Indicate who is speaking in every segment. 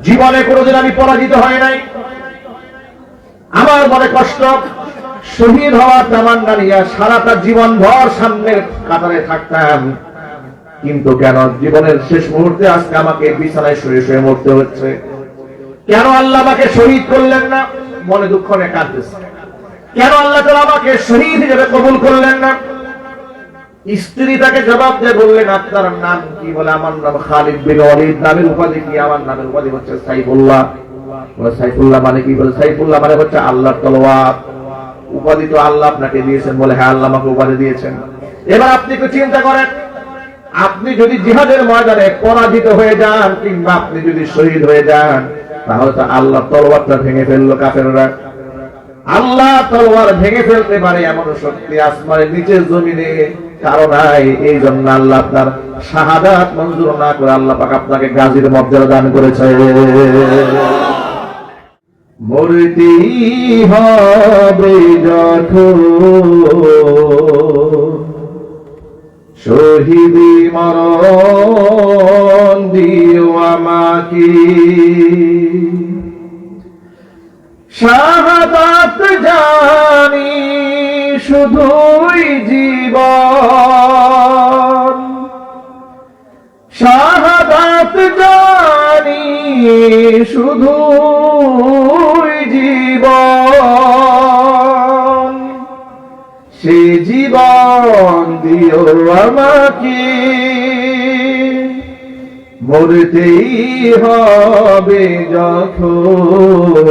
Speaker 1: জীবনে কোনোদিন আমি পরাজিত হয় নাই। আমার মনে কষ্ট, শহীদ হওয়ার তামান্না নিয়ে সারাটা জীবন ভর সামনের কাতারে থাকতাম, কিন্তু কেন জীবনের শেষ মুহূর্তে আজকে আমাকে বিছানায় শুয়ে শুয়ে মরতে হচ্ছে? কেন আল্লাহ আমাকে শহীদ করলেন না? মনে দুঃখ নিয়ে কাঁদতেছে। কেন আল্লাহ তাআলা আমাকে শহীদ হিসেবে কবুল করলেন না? স্ত্রী তাকে জবাব দিয়ে বললেন, আপনার নাম কি? বলে, আমার নাম খালিদ বিন ওয়ালিদ। নামের উপাধি কি? আমার নামের উপাধি হচ্ছে সাইফুল্লাহ। বলে, সাইফুল্লাহ মানে কি? বলে, সাইফুল্লাহ মানে হচ্ছে আল্লাহর তলোয়ার। উপাধি তো আল্লাহ আপনাকে দিয়েছেন। বলে, হ্যাঁ, আল্লাহ আমাকে উপাধি দিয়েছেন। এবার আপনি একটু চিন্তা করেন, আপনি যদি জিহাদের ময়দানে পরাজিত হয়ে যান কিংবা আপনি যদি শহীদ হয়ে যান, তাহলে তো আল্লাহ তলোয়ারটা ভেঙে ফেললো কাফেররা। আল্লাহ তলোয়ার ভেঙে ফেলতে পারে এমন শক্তি আসমানের নিচের জমিনে কারো নাই। এই জন্য আল্লাহ আপনার শাহাদাত মঞ্জুর না করে আল্লাহ পাক আপনাকে গাজীর মর্যাদা দান করেছে। মরতেই হবে যখন শহীদি মরণ দিও আমাকে, শাহাদাত জানি শুধুই জীবন, শাহাদাত জানি শুধুই জীবন, সে জীবন দিও আমাকে, মরতেই হবে যখন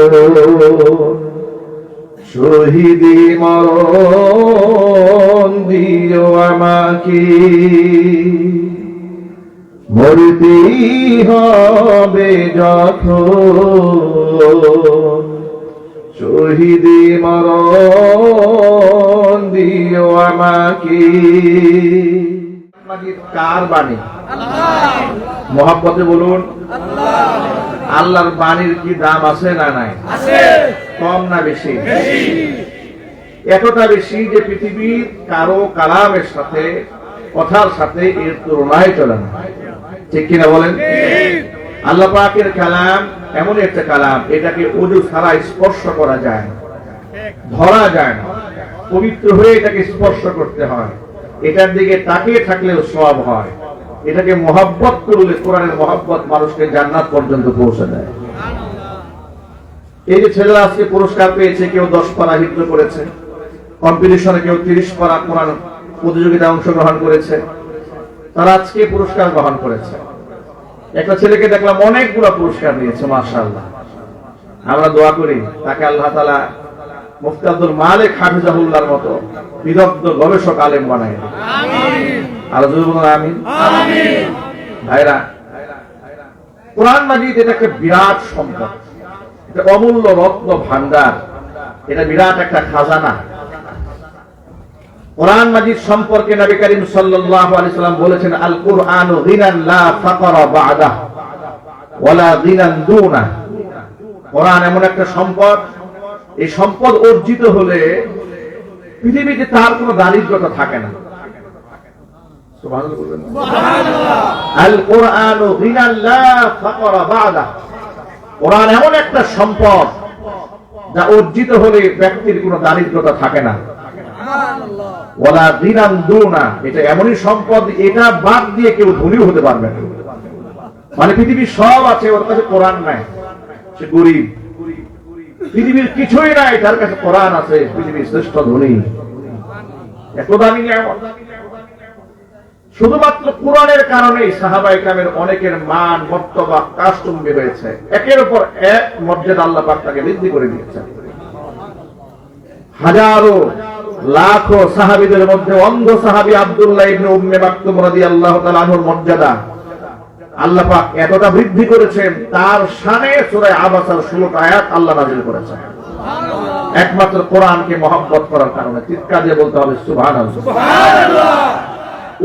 Speaker 1: শহীদি মরণ দিও আমাকে, মরতেই হবে যখন শহীদি মরণ দিও আমাকে। কার বাণী? মহব্বতে বলুন, আল্লাহর বাণীর কি দাম আছে না নাই? কম না বেশি? এতটা বেশি যে পৃথিবীর কারো কালামের সাথে, কথার সাথে এর তুলনায় চলে না। ঠিক কিনা বলেন? আল্লাহ পাকের কালাম এমন একটা কালাম, এটাকে ওযু ছাড়া স্পর্শ করা যায় না, ধরা যায় না। পবিত্র হয়ে এটাকে স্পর্শ করতে হয়, এটার দিকে তাকিয়ে থাকলেও সওয়াব হয়। এটাকে মহব্বত করলে, কোরআনের মহব্বত মানুষকে জান্নাত পর্যন্ত পৌঁছে দেয়। এই যে ছেলেরা আজকে পুরস্কার পেয়েছে, কেউ 10 পারা হিফজ করেছে কম্পিটিশনে, কেউ 30 পারা কোরআন প্রতিযোগিতায় অংশগ্রহণ করেছে, তারা আজকে পুরস্কার গ্রহণ করেছে। একটা ছেলেকে দেখলাম অনেকগুলো পুরস্কার নিয়েছে, মাশাআল্লাহ। আমরা দোয়া করি তাকে আল্লাহ তাআলা মুফতি আব্দুল মালিক হাফিজাহুল্লাহর মতো বিদগ্ধ গবেষক আলেম বানায় দেন। আমিন। আর জোরে বলুন আমিন। আমিন। ভাইরা, কোরআন মাজিদ এটা একটা বিরাট সম্পদ, এটা অমূল্য রত্ন ভান্ডার, এটা বিরাট একটা খাজানা। কোরআন মাজিদ সম্পর্কে নবী করিম সাল্লাল্লাহু আলাইহি সাল্লাম বলেছেন, আল কুরআনু গিনান লা ফাকরা বা'দা ওয়ালা গিনান দুনা। কোরআন এমন একটা সম্পদ, এই সম্পদ অর্জিত হলে পৃথিবীতে তার কোনো দারিদ্রতা থাকে না। সুবহানাল্লাহ বলবেন। সুবহানাল্লাহ। আল কুরআনু গিনান লা ফাকরা বা'দা। কোরআন এমন একটা সম্পদ যা অর্জিত হলে ব্যক্তির কোনো দারিদ্রতা থাকে না। ওয়ালা দিনান দুনা, এটা এমনই সম্পদ, এটা বাদ দিয়ে কেউ ধনী হতে পারবে না। মানে পৃথিবীর সব আছে, ওর কাছে কোরআন নাই, সে গরিব। পৃথিবীর কিছুই নাই, তার কাছে কোরআন আছে, পৃথিবীর শ্রেষ্ঠ ধনী। এত দামি নিয়ামত। শুধুমাত্র কোরআনের কারণেই সাহাবায়ে কেরামের অনেকের মান মর্তবা কাশচুম্বী হয়েছে। একের উপর এক মর্যাদা আল্লাহ পাক তাকে বৃদ্ধি করে দিয়েছেন। হাজারো লাখো সাহাবীদের মধ্যে অন্ধ সাহাবী আব্দুল্লাহ ইবনে উম্মে মাকতুম রাদিয়াল্লাহু তাআলা আনহুর মর্যাদা আল্লাহ পাক এতটা বৃদ্ধি করেছেন, তার শানে সূরা আবাসার 16টা আয়াত আল্লাহ নাযিল করেছেন। সুবহানাল্লাহ। একমাত্র কোরআনকে মহব্বত করার কারণে। চিৎকার দিয়ে বলতে হবে সুবহানাল্লাহ। সুবহানাল্লাহ।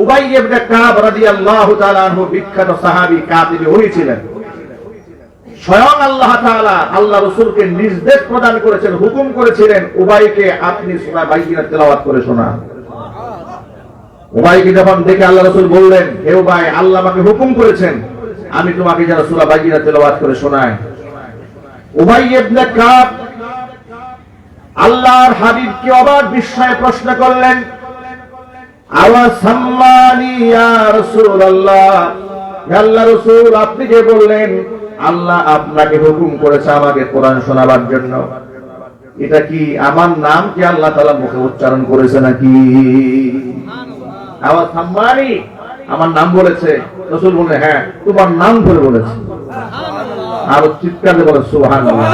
Speaker 1: উবাই ইবনে কাব রাদিয়াল্লাহু তাআলা আনহু বিখ্যাত সাহাবী, কাতিবে ওহী ছিলেন। স্বয়ং আল্লাহ তাআলা আল্লাহ রাসূলকে নির্দেশ প্রদান করেছেন, হুকুম করেছিলেন, উবাইকে আপনি সূরা বাইয়িনা তেলাওয়াত করে শোনান। উবাইকে যখন দেখে আল্লাহ রাসূল বললেন, হে উবাই, আল্লাহ আমাকে হুকুম করেছেন আমি তোমাকে যারা সূরা বায়িনা তেলাওয়াত করে শোনাই। উবাই ইবনে কাব আল্লাহর হাবিবকে অবাক বিস্ময়ে প্রশ্ন করলেন, আওয়া সাম্মানি ইয়া রাসূলুল্লাহ, হে আল্লাহর রাসূল আপনি যে বললেন আল্লাহ আপনাকে হুকুম করেছে আমাকে কোরআন শোনাবার জন্য, এটা কি আমার নাম কি আল্লাহ তাআলা মুখে উচ্চারণ করেছে নাকি? আওয়া সাম্মানি আমার নাম বলেছে? রাসূল বলে হ্যাঁ তোমার নাম ধরে বলেছে। আর চিৎকার দিয়ে বলে সুবহানাল্লাহ।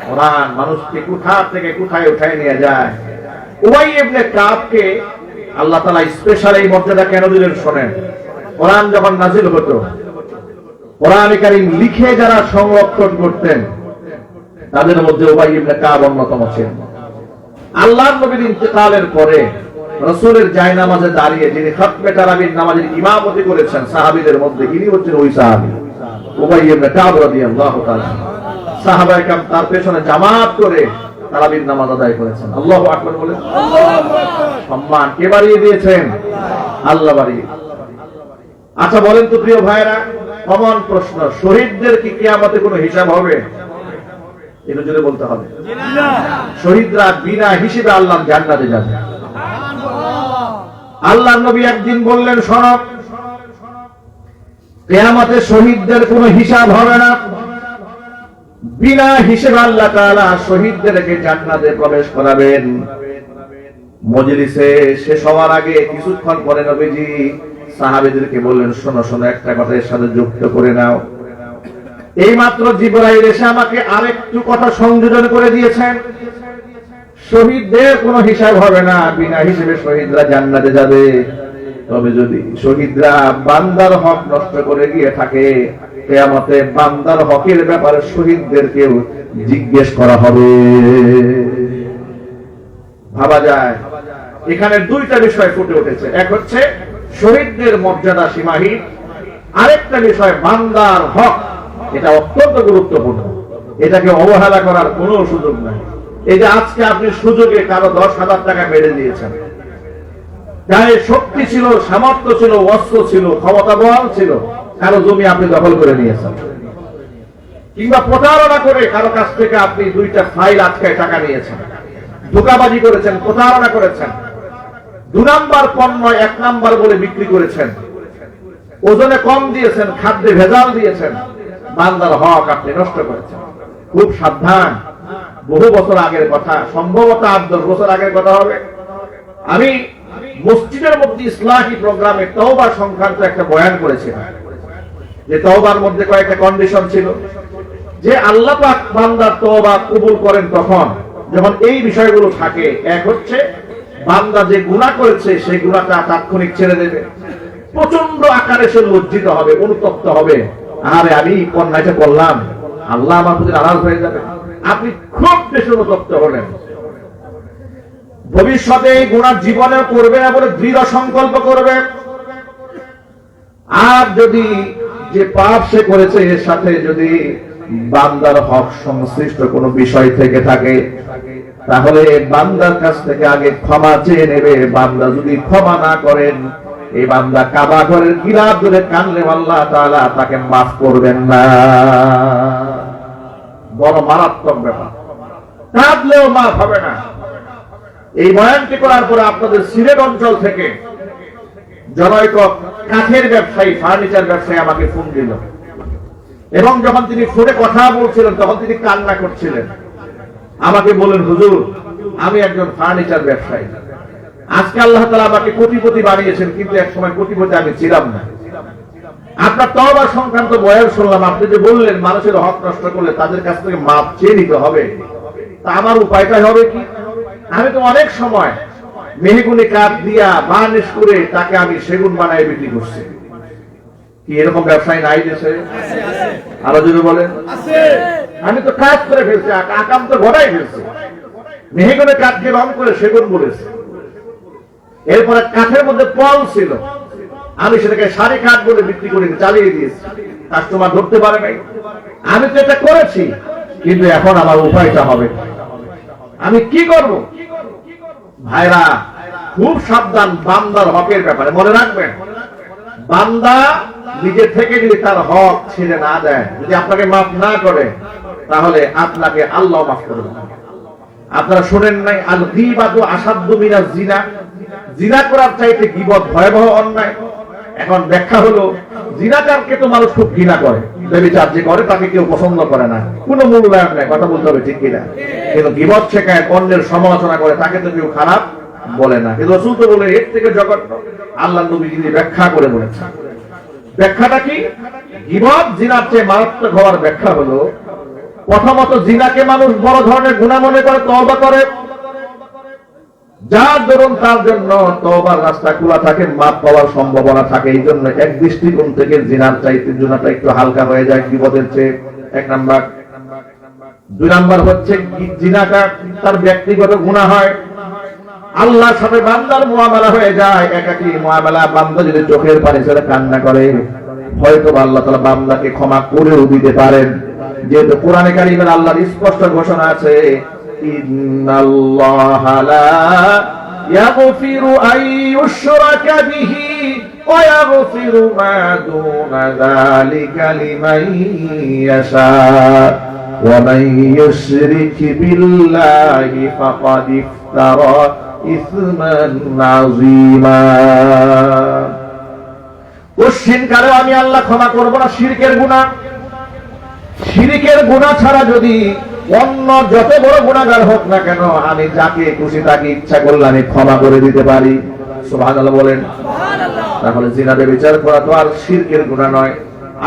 Speaker 1: কোরআন মানুষকে কোথা থেকে কোথায় উঠায় নিয়ে যায়। উবাই ইবনে কাবকে আল্লাহ তাআলা স্পেশাল এই মর্যাদা কেন দিলেন শোনেন। কোরআন যখন নাজিল হতো, কোরআনে কারীম লিখে যারা সংরক্ষণ করতেন তাদের মধ্যে উবাই ইবনে কাব অন্যতম ছিলেন। আল্লাহর নবীর ইন্তেকালের পরে রাসূলের জায়নামাজে দাঁড়িয়ে যিনি খতমে তারাবির নামাজের ইমামতি করেছেন সাহাবীদের মধ্যে ইনি হচ্ছেন ওই সাহাবী উবাই ইবনে কাব রাদিয়াল্লাহু তাআলা। সাহাবায়ে কেরাম তার পেছনে জামাত করে তারাবির নামাজ আদায় করেছেন। আল্লাহু আকবার বলেন। সম্মান কে বাড়িয়ে দিয়েছেন? আল্লাহ বাড়িয়ে। আচ্ছা বলেন তো প্রিয় ভাইরা, কমন প্রশ্ন, শহীদদের কি কিয়ামতে কোনো হিসাব হবে? এটা যদি বলতে হবে শহীদরা বিনা হিসেবে আল্লাহর জান্নাতে যাবে। আল্লাহর নবী একদিন বললেন শোনো, কিয়ামতে শহীদদের কোনো হিসাব হবে না, বিনা হিসেবে আল্লাহ তাআলা শহীদদেরকে জান্নাতে প্রবেশ করাবেন। মজলিসে শেষ হওয়ার আগে কিছুক্ষণ পরে নবীজি সাহাবীদেরকে বললেন শোনো শোনো একটা কথা এর সাথে যুক্ত করে নাও। এইমাত্র জিবরাইল এসে আমাকে আরেকটু কথা সংযোজন করে দিয়েছেন, শহীদদের কোনো হিসাব হবে না, বিনা হিসেবে শহীদরা জান্নাতে যাবে। তবে যদি শহীদরা বান্দার হক নষ্ট করে গিয়ে থাকে, কিয়ামতে বান্দার হকের ব্যাপারে শহীদদেরকেও জিজ্ঞেস করা হবে। ভাবা যায় এখানে দুইটা বিষয় ফুটে উঠেছে, এক হচ্ছে শহীদদের মর্যাদা সীমাহীন, আরেকটা বিষয় বান্দার হক, এটা অত্যন্ত গুরুত্বপূর্ণ, এটাকে অবহেলা করার কোনো সুযোগ নাই। এই যে আজকে আপনি সুযোগে কারো 10,000 টাকা বেড়ে দিয়েছেন, গায়ে শক্তি ছিল, সামর্থ্য ছিল, অস্ত্র ছিল, ক্ষমতা বল ছিল, কারো জমি আপনি দখল করে নিয়েছেন, কিংবা প্রতারণা করে কারো কাছ থেকে আপনি 2টা ফাইল আটকায় টাকা নিয়েছেন, ধোঁকাবাজি করেছেন, প্রতারণা করেছেন, 2 নাম্বার পণ্য 1 নাম্বার বলে বিক্রি করেছেন, ওজনে কম দিয়েছেন, খাদ্যে ভেজাল দিয়েছেন, বান্দার হক আপনি নষ্ট করেছেন। খুব সাবধান। বহু বছর আগের কথা, সম্ভবত 10 বছর আগের কথা হবে, আমি মসজিদের মধ্যে ইসলাহি প্রোগ্রামে তওবা সংক্রান্ত একটা বয়ান করেছিলাম। যে তওবার মধ্যে কয়েকটা কন্ডিশন ছিল, যে আল্লাহ পাক বান্দার তওবা কবুল করেন তখন যখন এই বিষয়গুলো থাকে। এক হচ্ছে বান্দা যে গুনাহ করেছে সেই গুনাহটা তাৎক্ষণিক ছেড়ে দেবে, প্রচন্ড আকারে সে লজ্জিত হবে, অনুতপ্ত হবে, আরে আমি অন্যায়টা করলাম, আল্লাহ আমার প্রতি নারাজ হয়ে যাবে। আপনি খুব বেশি অনুতপ্ত হলেন, ভবিষ্যতে এই গুনাহ জীবনে করবে না বলে দৃঢ় সংকল্প করবে। আর যদি যে পাপ সে করেছে এর সাথে যদি বান্দার হক সংশ্লিষ্ট কোনো বিষয় থেকে থাকে, তাহলে বান্দার কাছ থেকে আগে ক্ষমা চেয়ে নেবে। বান্দা যদি ক্ষমা না করেন, এই বান্দা কাবা ঘরের গিলাফ ধরে কানলে আল্লাহ তাআলা তাকে মাফ করবেন না। বড় মারাত্মক ব্যাপার, কাঁদলেও মাফ হবে না। এই বয়ানটি করার পরে আপনাদের সিলেট অঞ্চল থেকে জনৈক কাঠের ব্যবসায়ী, ফার্নিচার ব্যবসায়ী আমাকে ফোন দিল, এবং যখন তিনি ফোনে কথা বলছিলেন তখন তিনি কান্না করছিলেন। আমাকে বলেন হুজুর, আমি একজন ফার্নিচার ব্যবসায়ী, আজকে আল্লাহ তাআলা আমাকে কোটিপতি বানিয়েছেন, কিন্তু এক সময় কোটিপতি আমি ছিলাম না। আপনার তওবা সংক্রান্ত বয়ান শুনলাম, আপনি যে বললেন মানুষের হক নষ্ট করলে তাদের কাছ থেকে মাপ চেয়ে নিতে হবে, তা আমার উপায়টা হবে কি? আমি তো অনেক সময় মেহগুনি কাঠ দিয়া বার্নিশ করে তাকে আমি সেগুন বানায় বিক্রি করছি। কি এরকম ব্যবসায়ী নাই দেশে? আরো যদি বলেন, আমি তো কাজ করে ফেলছি, আকাম তো ঘটাই ফেলছি, মেহগুনি কাঠকে রং করে সেগুন বলেছি। এরপরে কাঠের মধ্যে পল ছিল, আমি সেটাকে সারি কাঠ বলে বিক্রি করে চালিয়ে দিয়েছি, কাস্টমার ধরতে পারে নাই। আমি তো এটা করেছি, কিন্তু এখন আমার উপায়টা হবে, আমি কি করব? ভাইরা খুব সাবধান বান্দার হকের ব্যাপারে, মনে রাখবেন বান্দা নিজে থেকে যদি তার হক ছেড়ে না দেয়, যদি আপনাকে মাফ না করে, তাহলে আপনাকে আল্লাহ মাফ করবে না। আপনারা শুনেন নাই, আল গীবাতু আসাদ্দু মিনাজ জিনা, জিনা করার চাইতে গীবত ভয়াবহ অন্যায়। এখন ব্যাখ্যা হলো, জিনাকারকে তো মানুষ খুব ঘৃণা করে, ব্যভিচার যে করে তাকে কেউ পছন্দ করে না, কোনো মূল্যায়ন নেই, কথা বলতে হবে ঠিক কিনা। কিন্তু গীবত শেখায়, অন্যের সমালোচনা করে, তাকে তো কেউ খারাপ বলে না। কিন্তু রাসূল তো বলে এর থেকে জঘন্য। আল্লাহ নবী যিনি ব্যাখ্যা করে বলেছেন, ব্যাখ্যাটা কি? গীবত জিনার চেয়ে মারাত্মক হওয়ার ব্যাখ্যা হলো, প্রথমত জিনাকে মানুষ বড় ধরনের গুনাহ মনে করে, তওবা করে, যার দরুন তার জন্য তওবার রাস্তা খোলা থাকে, মাফ পাওয়ার সম্ভাবনা থাকে। এই জন্য এক দৃষ্টিকোণ থেকে জিনার চাইতে গুনাহটা একটু হালকা হয়ে যায় গীবতের চেয়ে, এক নাম্বার। দুই নাম্বার হচ্ছে জিনাটা তার ব্যক্তিগত গুনাহ হয়, আল্লাহর সাথে বান্দার মুআমালা হয়ে যায়, একাকী মুআমালা। বান্দা যদি চোখের পানি ছেড়ে কান্না করে, হয়তো আল্লাহ তাআলা বান্দাকে ক্ষমা করেও দিতে পারেন, যেহেতু কোরআনে কারীমের আল্লাহর স্পষ্ট ঘোষণা আছে, ইন্নাল্লাহা লা ইয়াগফিরু আন ইউশরাকা বিহি ওয়া ইয়াগফিরু মা দুনা যালিকা লিমান ইয়াশা ওয়া মান ইউশরিক বিল্লাহি ফাকাদ ইফতারা ইসমান আযীমা। কোশ্চিন কারো আমি আল্লাহ ক্ষমা করব না শিরকের গুনাহ। শিরকের গুনাহ ছাড়া যদি অন্য যত বড় গুনাহগার হোক না কেন, আমি যাকে খুশি তাকে ইচ্ছা করলে আমি ক্ষমা করে দিতে পারি। সুবহানাল্লাহ বলেন। তাহলে জিনা ব্যভিচার করা তো আর শিরকের গুনাহ নয়।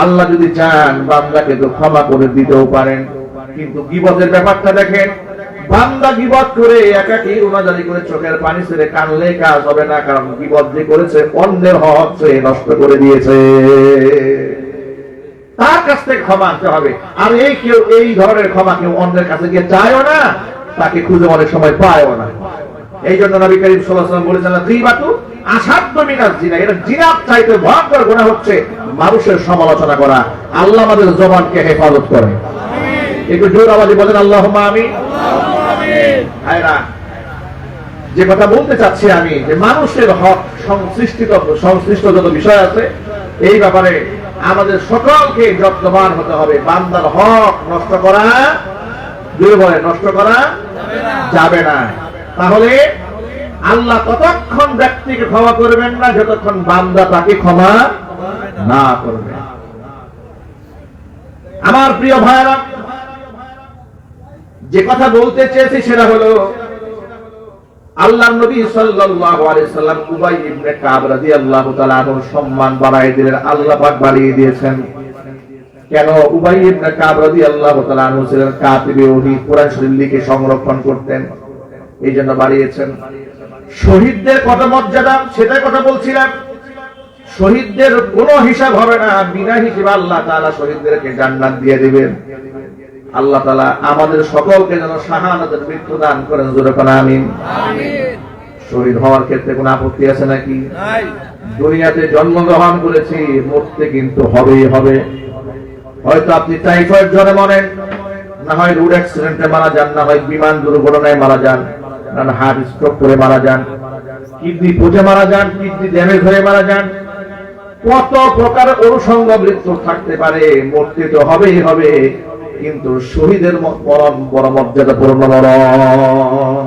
Speaker 1: আল্লাহ যদি চান বান্দাকে তো ক্ষমা করে দিতেও পারেন। কিন্তু গীবতের ব্যাপারটা দেখেন, বান্দা গীবত করে একাকী রুনাজারি করে চোখের পানি ছেড়ে কানলে কাজ হবে না, কারণ গীবত যে করেছে অন্যের হক সে নষ্ট করে দিয়েছে, তার কাছ থেকে ক্ষমা আনতে হবে। আর এই ধরনের ক্ষমা কেউ অন্যের কাছে গিয়ে চায়ও না, তাকে খুঁজে অনেক সময় পায়ও না। এই জন্য নবী করিম সাল্লাল্লাহু আলাইহি ওয়াসাল্লাম বলেছেন, গীবাতু আসাদ্দু মিনাজ জিনা, এটা জিনার চাইতে ভয়ঙ্কর গুনাহ হচ্ছে মানুষের সমালোচনা করা। আল্লাহ আমাদের জবানকে হেফাজত করে। একটু জোর আওয়াজে বলেন আল্লাহুম্মা আমিন। ভাইরা, যে কথা বলতে চাচ্ছি আমি, যে মানুষের হক সংশ্লিষ্ট যত বিষয় আছে, এই ব্যাপারে আমাদের সকলকে যত্নবান হতে হবে। বান্দার হক নষ্ট করা, জোরে বলে, নষ্ট করা যাবে না। তাহলে আল্লাহ ততক্ষণ ব্যক্তিকে ক্ষমা করবেন না যতক্ষণ বান্দা তাকে ক্ষমা না করবে। আমার প্রিয় ভাইরা, যে কথা বলতে চেয়েছি সেটা হলো, আল্লাহর নবী সাল্লাল্লাহু আলাইহি সাল্লাম উবাই ইবনে কাব রাদিয়াল্লাহু তাআলা আনহু সম্মান বাড়ায় দিলেন, আল্লাহ পাক বাড়িয়ে দিয়েছেন। কেন? উবাই ইবনে কাব রাদিয়াল্লাহু তাআলা আনহু ছিলেন কাতিবে ওহী, কোরআন শরীফ লিখে সংরক্ষণ করতেন, এই জন্য বাড়িয়েছেন। শহীদদের কত মর্যাদা সেটাই কথা বলছিলাম। শহীদদের কোনো হিসাব হবে না, বিনা হিসাবে আল্লাহ তাআলা শহীদদেরকে জান্নাত দিয়ে দিবেন। আল্লাহ তাআলা আমাদের সকলকে যেন শাহাদাতের মৃত্যু দান করেন, জোরে বলেন আমিন। শহীদ হওয়ার ক্ষেত্রে কোনো আপত্তি আছে নাকি? দুনিয়াতে জন্মগ্রহণ করেছি, মরতে কিন্তু হবেই হবে। হয়তো আপনি টাইফয়েড জ্বরে মরেন, না হয় রোড অ্যাক্সিডেন্টে মারা যান, না হয় বিমান দুর্ঘটনায় মারা যান, না হার্ট স্ট্রোক করে মারা যান, কিডনি পচে মারা যান, কিডনি ড্যামেজ হয়ে মারা যান। কত প্রকার অনুষঙ্গ মৃত্যু থাকতে পারে, মরতে তো হবেই হবে। কিন্তু শহীদের বড় মর্যাদাপূর্ণ মরণ।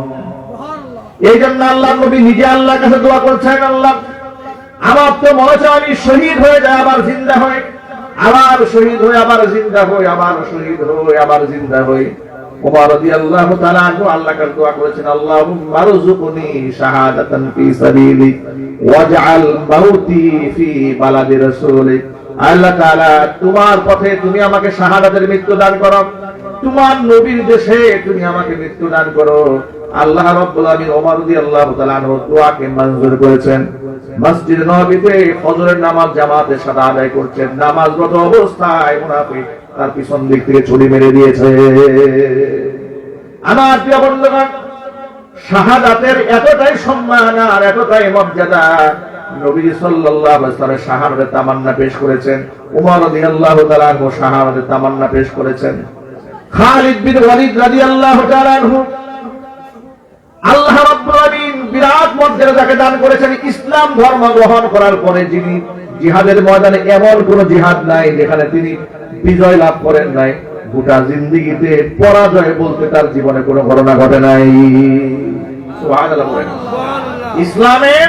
Speaker 1: এই জন্য আল্লাহ নবী নিজে আল্লাহর কাছে দোয়া করছেন, আল্লাহ আমার তো মনে চায় আমি শহীদ হয়ে যায়, আবার জিন্দা হই, আবার শহীদ হই, আবার জিন্দা হই, আবার শহীদ হই, আবার জিন্দা হই। ওমর রাদিয়াল্লাহু তাআলা আনহু আল্লাহর কাছে দোয়া করেছেন, আল্লাহুম্মা রযুকনি শাহাদাতান ফি সাবিলিক ওয়াজআল মাউতি ফি বালাদি রাসূলিক। আল্লাহ তাআলা, তোমার পথে তুমি আমাকে শাহাদাতের মৃত্যু দান করো, তোমার নবীর দেশে তুমি আমাকে মৃত্যু দান করো। আল্লাহ রাব্বুল আলামিন ওমর রাদিয়াল্লাহু তাআলা আনহুর দোয়াকে মঞ্জুর করেছেন। মসজিদ নববীতে ফজরের নামাজ জামাতের সাথে আদায় করছেন, নামাজরত অবস্থায় মুনাফিক তার পিছন দিক থেকে ছুরি মেরে দিয়েছে। আমার প্রিয় বন্ধুগণ, শাহাদাতের এতটাই সম্মান আর এতটাই মর্যাদা, নবী সাল্লাল্লাহু আলাইহি ওয়াসাল্লাম শাহাদাতের তামান্না পেশ করেছেন, ওমর রাদিয়াল্লাহু তাআলা আনহু শাহাদাতের তামান্না পেশ করেছেন, খালিদ বিন ওয়ালিদ রাদিয়াল্লাহু তাআলা আনহু। আল্লাহ রাব্বুল আলামিন বিরাট মর্যাদা যাকে দান করেছেন, ইসলাম ধর্ম গ্রহণ করার পরে যিনি জিহাদের ময়দানে এমন কোন জিহাদ নাই যেখানে তিনি বিজয় লাভ করেন নাই। গোটা জিন্দেগিতে পরাজয় বলতে তার জীবনে কোনো ঘটনা ঘটে নাই। সুবহানাল্লাহ। ইসলামের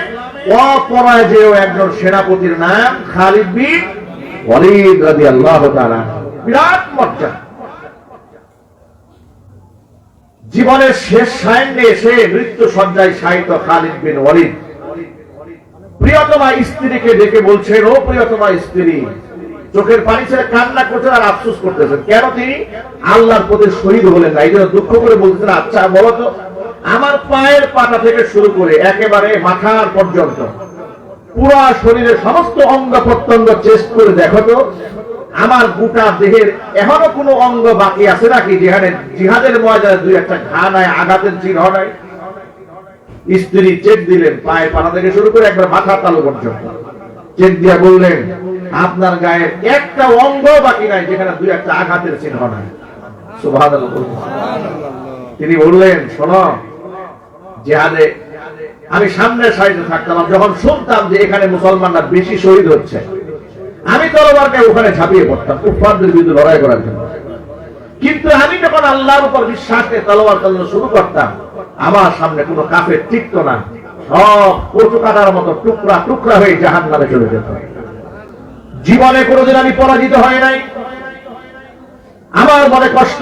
Speaker 1: অপরাজেয় একজন সেনাপতির নাম খালিদ বিন ওয়ালিদ রাদিয়াল্লাহু তাআলা। বিরাট মর্যাদা। জীবনের শেষ সায়নে এসে মৃত্যু সজ্জায় শায়িত খালিদ বিন ওয়ালিদ প্রিয়তমা স্ত্রীকে ডেকে বলছেন, ও প্রিয়তমা স্ত্রী, চোখের পানি ছেড়ে কান্না করছেন আর আফসোস করতেছেন কেন তিনি আল্লাহর পথে শহীদ হলেন না। এই জন্য দুঃখ করে বলতেছেন, আচ্ছা বলো তো, আমার পায়ের পাতা থেকে শুরু করে একেবারে মাথার পর্যন্ত পুরো শরীরের সমস্ত অঙ্গ প্রত্যঙ্গ চেষ্টা করে দেখো তো, আমার গোটা দেহের এখনো কোনো অঙ্গ বাকি আছে নাকি যেখানে জিহাদের ময়দানে দুই একটা ঘা নাই, আঘাতের চিহ্ন নাই। স্ত্রী চেক দিলেন, পায়ের পাতা থেকে শুরু করে একবার মাথার তালু পর্যন্ত চেক দিয়া বললেন, আপনার গায়ের একটা অঙ্গ বাকি নাই যেখানে দুই একটা আঘাতের চিহ্ন নাই। সুবহানাল্লাহ। তিনি বললেন, শোনো, জিহাদে আমি সামনের সাইডে থাকতাম, যখন শুনতাম যে এখানে মুসলমানরা বেশি শহীদ হচ্ছে আমি তরবারকে ওখানে ঝাঁপিয়ে পড়তাম কুফফারদের বিরুদ্ধে লড়াই করার জন্য। কিন্তু আমি যখন আল্লাহর উপর বিশ্বাস নিয়ে তলোয়ার চালানো শুরু করতাম আমার সামনে কোনো কাফের টিকতো না, সব কচু কাটার মতো টুকরা টুকরা হয়ে জাহান্নামে চলে যেত। জীবনে কোনোদিন আমি পরাজিত হয় নাই। আমার মনে কষ্ট,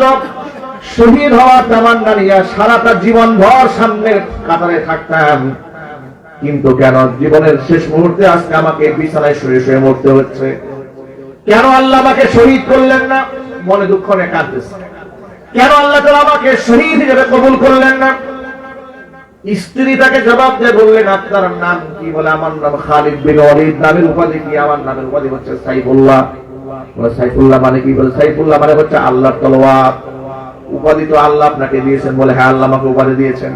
Speaker 1: শহীদ হওয়ার তামান্না নিয়ে সারাটা জীবন ভর সামনের কাতারে থাকতাম, কিন্তু কেন জীবনের শেষ মুহূর্তে আজকে আমাকে বিছানায় শুয়ে শুয়ে মরতে হচ্ছে? কেন আল্লাহ আমাকে শহীদ করলেন না? মনে দুঃখ নিয়ে কাঁদতেছে। কেন আল্লাহ তাআলা আমাকে শহীদ হিসেবে কবুল করলেন না? স্ত্রী তাকে জবাব দিয়ে বললেন, আপনার নাম কি? বলে, আমার নাম খালিদ বিন ওয়ালিদ। নামের উপাধি কি? আমার নামের উপাধি হচ্ছে সাইফুল্লাহ। বলে, সাইফুল্লাহ মানে কি? বলে, সাইফুল্লাহ মানে হচ্ছে আল্লাহর তলোয়ার। উপাধি তো আল্লাহ আপনাকে দিয়েছেন। বলে, হ্যাঁ, আল্লাহ আমাকে উপাধি দিয়েছেন।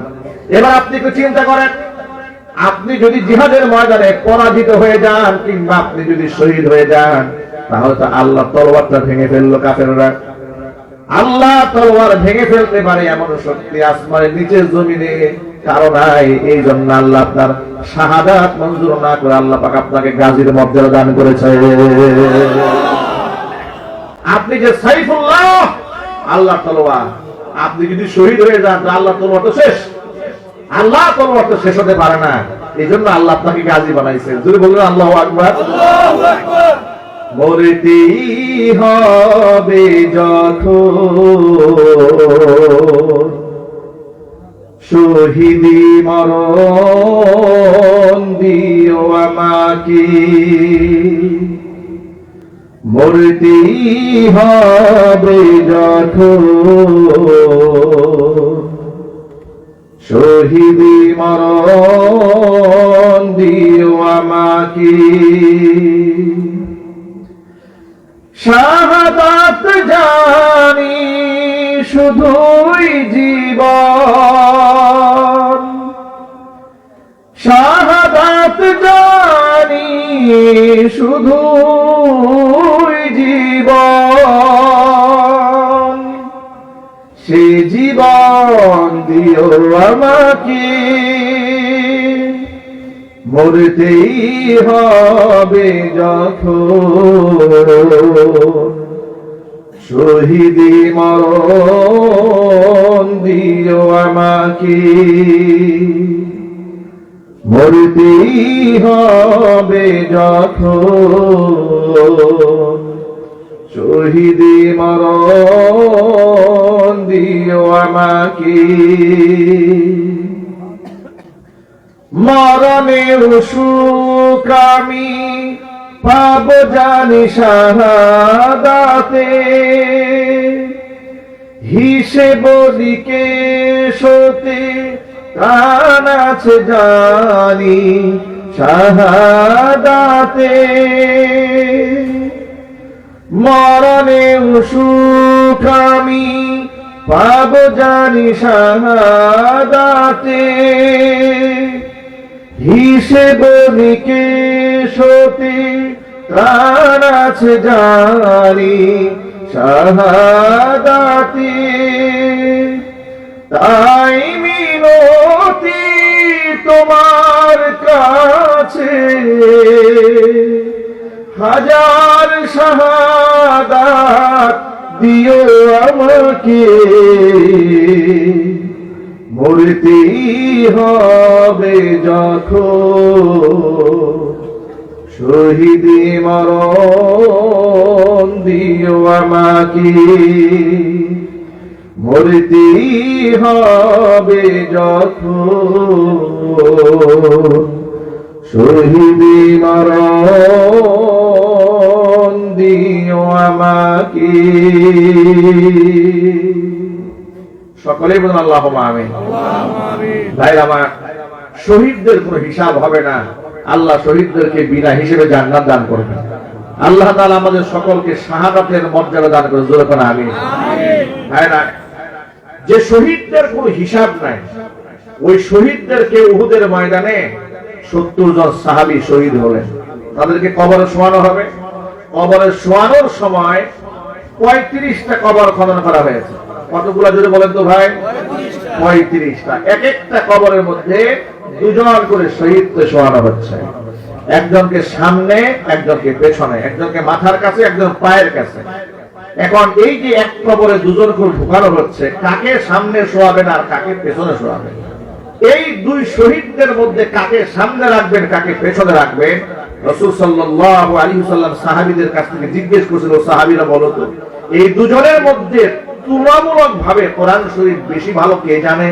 Speaker 1: এবার আপনি একটু চিন্তা করেন, আপনি যদি জিহাদের ময়দানে পরাজিত হয়ে যান কিংবা আপনি যদি শহীদ হয়ে যান, তাহলে তো আল্লাহ তলোয়ারটা ভেঙে ফেললো কাফেররা। আল্লাহ তলোয়ার ভেঙে ফেলতে পারে এমন শক্তি আসমানের নিচে জমিনে কারো নাই। এই জন্য আল্লাহ আপনার শাহাদাত মঞ্জুর না করে আল্লাহ পাক আপনাকে গাজীর মর্যাদা দান করেছে। আপনি যে সাইফুল্লাহ, আল্লাহ তলোয়ার, আপনি যদি শহীদ হয়ে যান তো আল্লাহ তলোয়ার তো শেষ। আল্লাহ তলোয়ার তো শেষ হতে পারে না, এই জন্য আল্লাহ আপনাকে গাজী বানাইছেন। যদি বললেন আল্লাহু আকবার। মরতেই হবে যখন শহীদি মরণ দিও আমাকে, মরতেই হবে যখন শহীদি মরণ দিও আমাকে। শাহাদাত জানি শুধুই জীবন, শাহাদাত জানি শুধুই জীবন, সে জীবন দিও আমাকে, মরতেই হবে যখন শহীদি মরণ দিও আমাকে, মরতেই হবে যখন শহীদি মরণ দিও আমাকে। মরণের সুখ আমি পাব জানি শাহাদাতে, হিসেব দিকে সতে কান আছে জানি শাহাদাতে। মরণের সুখ আমি পাব জানি শাহাদাতে, হিসেব নিকেশতে প্রাণ আছে জানি শাহাদাতে। তাই মিনতি তোমার কাছে হাজার শাহাদাত দিও আমাকে, মরতেই হবে যখন, শহীদি মরণ দিও আমাকে, মরতেই হবে যখন, শহীদি মরণ দিও আমাকে। সকলেই বলুন আল্লাহুম্মা আমিন। ভাইরা আমার, শহীদদের কোনো হিসাব হবে না। আল্লাহ শহীদদেরকে বিনা হিসেবে জান্নাত দান করবেন। আল্লাহ তাআলা আমাদের সকলকে শাহাদাতের মর্যাদা দান করে, জোরে করে আমিন। ভাইরা, যে শহীদদের কোনো হিসাব নাই, ওই শহীদদেরকে উহুদের ময়দানে 70 জন সাহাবী শহীদ হলেন। তাদেরকে কবরে শোয়ানো হবে। কবরে শোয়ানোর সময় 35টা কবর খনন করা হয়েছে। কতগুলো জোরে বলেন তো ভাই? 35টা। এক একটা কবরের মধ্যে 2 জন করে শহীদকে শোয়ানো হচ্ছে। একজনকে সামনে, একজনকে পেছনে, একজনকে মাথার কাছে, একজন পায়ের কাছে। এখন এই যে এক কবরে 2 জন করে ঢুকানো হচ্ছে, কাকে সামনে শোয়াবেন আর কাকে পেছনে শোয়াবেন? এই 2 শহীদদের মধ্যে কাকে সামনে রাখবেন, কাকে পেছনে রাখবেন? রাসূল সাল্লাল্লাহু আলাইহি ওয়াসাল্লাম সাহাবীদের কাছ থেকে জিজ্ঞেস করেছিল, সাহাবীরা বলো তো, এই 2 জনের মধ্যে তুলনামূলক ভাবে কোরআন শরীফ বেশি ভালো কে জানে?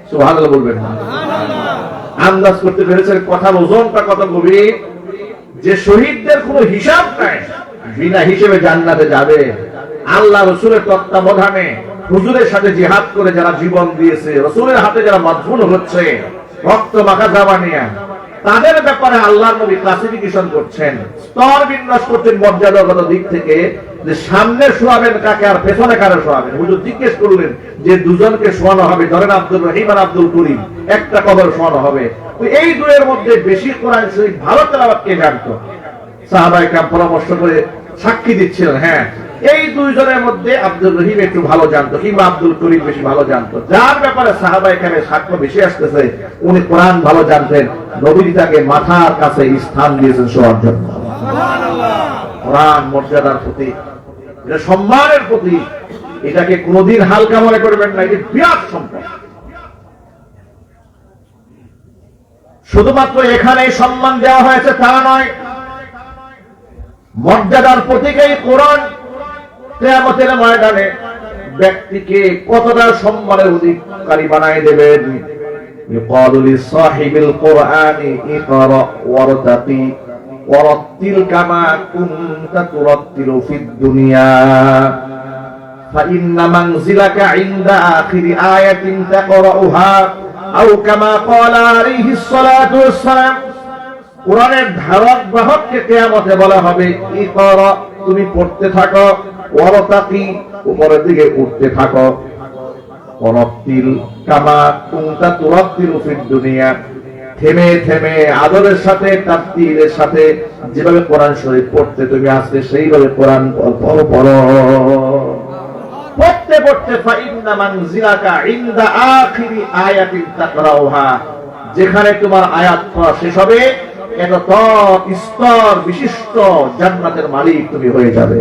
Speaker 1: সুবহানাল্লাহ বলবেন না? আন্দাজ করতে পেরেছেন কথার ওজনটা কত গভীর? যে শহীদদের কোনো হিসাব নাই, বিনা হিসেবে জান্নাতে যাবে। আল্লাহ রাসূলের তত্ত্বাবধানে হুজুরের সাথে জিহাদ করে যারা জীবন দিয়েছে, রাসূলের হাতে যারা মাদফুন হচ্ছে রক্ত মাখা জামানিয়া, তাদের ব্যাপারে আল্লাহর নবী ক্লাসিফিকেশন করছেন, স্তর বিন্যাস করছেন মর্যাদাগত দিক থেকে, যে সামনে শোয়াবেন কাকে আর পেছনে কারে শোয়াবেন। হুজুর জিজ্ঞেস করলেন যে 2 জনকে শোয়ানো হবে, ধরেন আব্দুর রহিম আর আব্দুল করিম, একটা কবর শোয়ানো হবে, তো এই 2 এর মধ্যে বেশি কোরআন শরীফ ভালো তেলাওয়াত কে জানতো? সাহাবায়ে কেরাম পরামর্শ করে সাক্ষী দিচ্ছিলেন, হ্যাঁ এই 2 জনের মধ্যে আব্দুর রহিম একটু ভালো জানতো, কিংবা আব্দুল করিম বেশি ভালো জানতো। যার ব্যাপারে সাহাবায়ে কেরামের সাক্ষ্য বেশি আসতেছে, উনি কোরআন ভালো জানতেন, নবীজি তাকে মাথার কাছে স্থান দিয়েছেন শোয়ার জন্য। কোরআন মর্যাদার প্রতীক, এটা সম্মানের প্রতীক, এটাকে কোনদিন হালকা মনে করবেন না, এটা বিরাট সম্পদ। শুধুমাত্র এখানে সম্মান দেওয়া হয়েছে তা নয়, মর্যাদার প্রতীক এই কোরআন কিয়ামতের ময়দানে ব্যক্তিকে কতটা সম্মানের অধিকারী বানায় দেবেন। ইকালু লিসাহিবিল কুরআনি ইকরা ওয়ারতাকি ওয়ারাত্তিল কামা কুনতা তুরাত্তিলু ফিদ দুনিয়া ফাইন্না মানজিলাকা ইনদা আখিরি আয়াতিন তাকরাউহা আও কামা ক্বালা আলাইহিস সালাতু ওয়াসসালাম। কোরআনের ধারক বাহককে কিয়ামতে বলা হবে, ইকরা, তুমি পড়তে থাকো, ওয়ারতাকি, উপরের দিকে উঠতে থাকো, ওয়ারাত্তিল কামা কুনতা তুরাত্তিলু ফিদ দুনিয়া, থেমে থেমে আদরের সাথে তারতিলের সাথে যেভাবে কোরআন শরীফ পড়তে তুমি আজকে সেইভাবে কোরআন পড়ো। পড়তে পড়তে ফাইন্না মানজিলাকা ইনদা আখিরি আয়াতিন তাকরাউহা, যেখানে তোমার আয়াত পড়া শেষ হবে, এত স্তর বিশিষ্ট জান্নাতের মালিক তুমি হয়ে যাবে।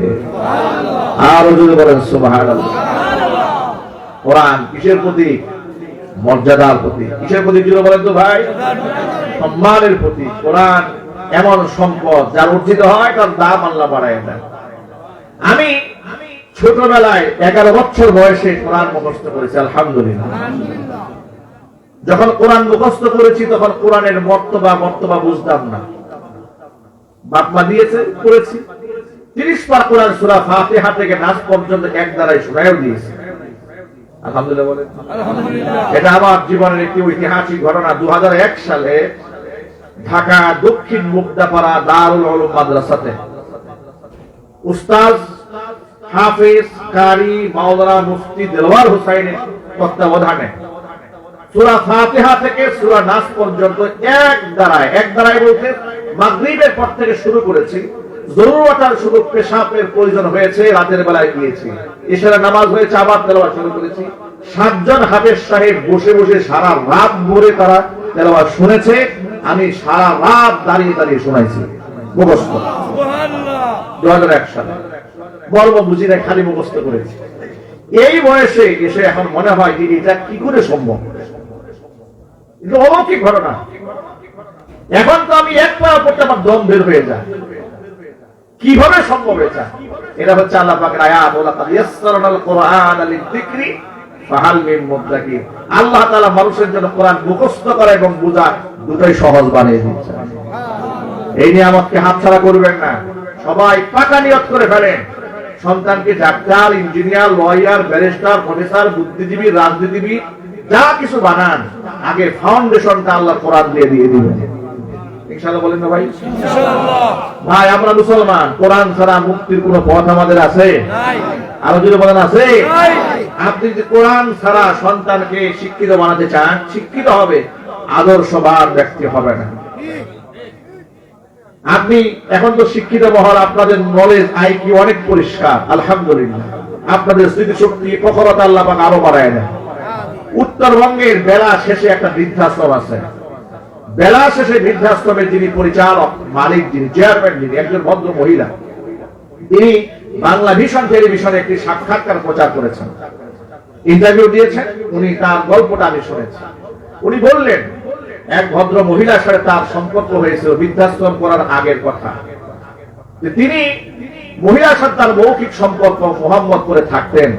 Speaker 1: আর যদি বলেন সুবহানাল্লাহ। কোরআন কিসের প্রতীক? মর্যাদার প্রতীক। কিসের প্রতীক যদি বলেন তো ভাই? সম্মানের প্রতীক। কোরআন এমন সম্পদ যার অর্জিত হয় তার দাম আল্লাহ বাড়ায় দেন। আমি ছোটবেলায় 11 বছর বয়সে কোরআন মুখস্থ করেছি, আলহামদুলিল্লাহ। যখন কোরআন মুখস্থ করেছি তখন কোরআনের মর্তবা বুঝতাম না। বাপ মা দিয়েছে, পড়েছি। 30 পারা কোরআন সূরা ফাতিহা থেকে নাস পর্যন্ত এক দ্বারাই শোনায়ও দিয়েছে, আলহামদুলিল্লাহ বলেন। এটা আমার জীবনের একটি ঐতিহাসিক ঘটনা। 2001 সালে ঢাকা দক্ষিণ মুগদাপাড়া দারুল উলুম মাদ্রাসাতে উস্তাদ হাফেজ কারি মাওলানা মুফতি দেলওয়ার হোসেনের তত্ত্বাবধানে সূরা ফাতিহা থেকে সূরা নাস পর্যন্ত এক দ্বারায় বলতে মাগরিবের পর থেকে শুরু করেছি। জরুরতার শুধু পেশাবের প্রয়োজন হয়েছে, রাতের বেলায় গিয়েছি, ইশারা নামাজ হয়েছে, আবার তেলাওয়াত শুরু করেছি। 7 জন হাফেজ সাহেব বসে বসে সারা রাত ভরে তারা তেলাওয়াত শুনেছে, আমি সারা রাত দাঁড়িয়ে দাঁড়িয়ে শোনাইছি মুখস্থ। 2001 সালে। মর্ম বুঝি না, খালি মুখস্থ করেছি। এই বয়সে এসে এখন মনে হয় যে এটা কি করে সম্ভব, এটা অলৌকিক ঘটনা। এখন তো আমি এক পা পড়তে আমার দম বের হয়ে যায়, কিভাবে সম্ভব এটা? এটা হচ্ছে আল্লাহ পাকের আয়াত, ওয়ালাকাদ ইয়াসসারনাল কুরআনা লিযিকরি ফাহাল মিন মুদ্দাকির। আল্লাহ তাআলা মানুষের জন্য কোরআন মুখস্থ করা এবং বোঝা দুটোই সহজ বানিয়ে দিচ্ছেন। এই নিয়ামতকে হাতছাড়া করবেন না। সবাই পাকা নিয়ত করে ফেলেন, সন্তানকে doctor, engineer, lawyer, barrister, professor, বুদ্ধিজীবী, রাজনীতিবিদ যা কিছু বানান, আগে ফাউন্ডেশনটা আল্লাহর কোরআন দিয়ে দিবেন। ইনশাআল্লাহ বলেন না ভাই? ইনশাআল্লাহ। ভাই আমরা মুসলমান, কোরআন ছাড়া মুক্তির কোনো পথ আমাদের আছে? নাই। আরো যদি বলেন আছে? নাই। আপনি যদি কোরআন ছাড়া সন্তানকে শিক্ষিত বানাতে চান, শিক্ষিত হবে, আদর্শবান ব্যক্তি হবে না। আপনি এখন তো শিক্ষিত মহল, আপনাদের নলেজ আইকিউ অনেক পরিষ্কার, আলহামদুলিল্লাহ। আপনাদের স্মৃতিশক্তি, প্রখরতা আল্লাহ পাক আরো বাড়ায় দেন। উত্তরবঙ্গের বেলা শেষে একটা বৃদ্ধাশ্রম আছে। বেলা শেষে বৃদ্ধাশ্রমের যিনি পরিচালক, মালিক, যিনি চেয়ারম্যান, যিনি একজন ভদ্র মহিলা, তিনি বাংলা ভিশন টেলিভিশনে একটি সাক্ষাৎকার প্রচার করেছেন, ইন্টারভিউ দিয়েছেন। উনি তার গল্পটা আমি শুনেছি। উনি বললেন এক ভদ্র মহিলার সাথে তার সম্পর্ক হয়েছিল বৃদ্ধাশ্রম করার আগের কথা, যে তিনি মহিলার সাথে তার মৌখিক সম্পর্ক মোহাম্মত করে থাকতেন।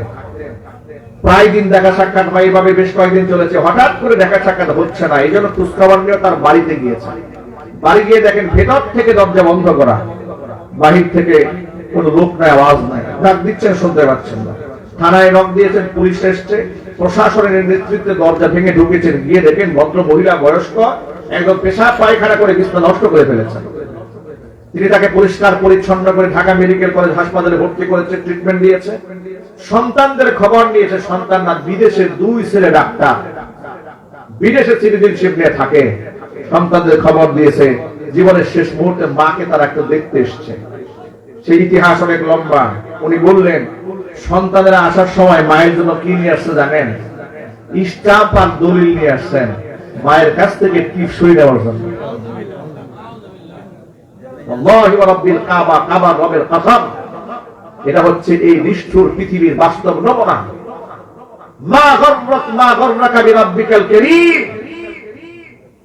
Speaker 1: প্রায় দিন দেখা সাক্ষাৎ হয়, এইভাবে বেশ কয়েকদিন চলেছে। হঠাৎ করে দেখা সাক্ষাৎ হচ্ছে না, এই জন্য খোঁজখবর নিয়ে তার বাড়িতে গিয়েছে। বাড়ি গিয়ে দেখেন ভেতর থেকে দরজা বন্ধ করা, বাহির থেকে কোন লোক নাই, আওয়াজ নাই, ডাক দিচ্ছেন শুনতে পাচ্ছেন না। থানায় নক দিয়েছেন, পুলিশ এসছে, প্রশাসনের নেতৃত্বে দরজা ভেঙে ঢুকেছেন। গিয়ে দেখেন ভদ্র মহিলা, বয়স্ক, একদম পেশাব পায়খানা করে বিছানা নষ্ট করে ফেলেছেন। তিনি তাকে পরিষ্কার পরিচ্ছন্ন করে ঢাকা মেডিকেল কলেজ হাসপাতালে ভর্তি করেছে, ট্রিটমেন্ট দিয়েছে। সন্তানদের খবর নিয়েছে, সন্তানরা বিদেশের 2 ছেলে ডাক্তার, বিদেশে সিটিজেনশিপ নিয়ে থাকে। সন্তানদের খবর দিয়েছে, জীবনের শেষ মুহূর্তে মাকে তারা একটু দেখতে এসছে। সেই ইতিহাস অনেক লম্বা। উনি বললেন সন্তানেরা আসার সময় মায়ের জন্য কি নিয়ে আসছে জানেন? স্টাম্প আর দলিল নিয়ে আসছেন, মায়ের কাছ থেকে টিপসই নেওয়ার জন্য। আল্লাহু রাব্বিল কাবা, কাবার রবের কসম, এটা হচ্ছে এই নিষ্ঠুর পৃথিবীর বাস্তব নমুনা। মা গররাকা বিরাব্বিকাল কারীম,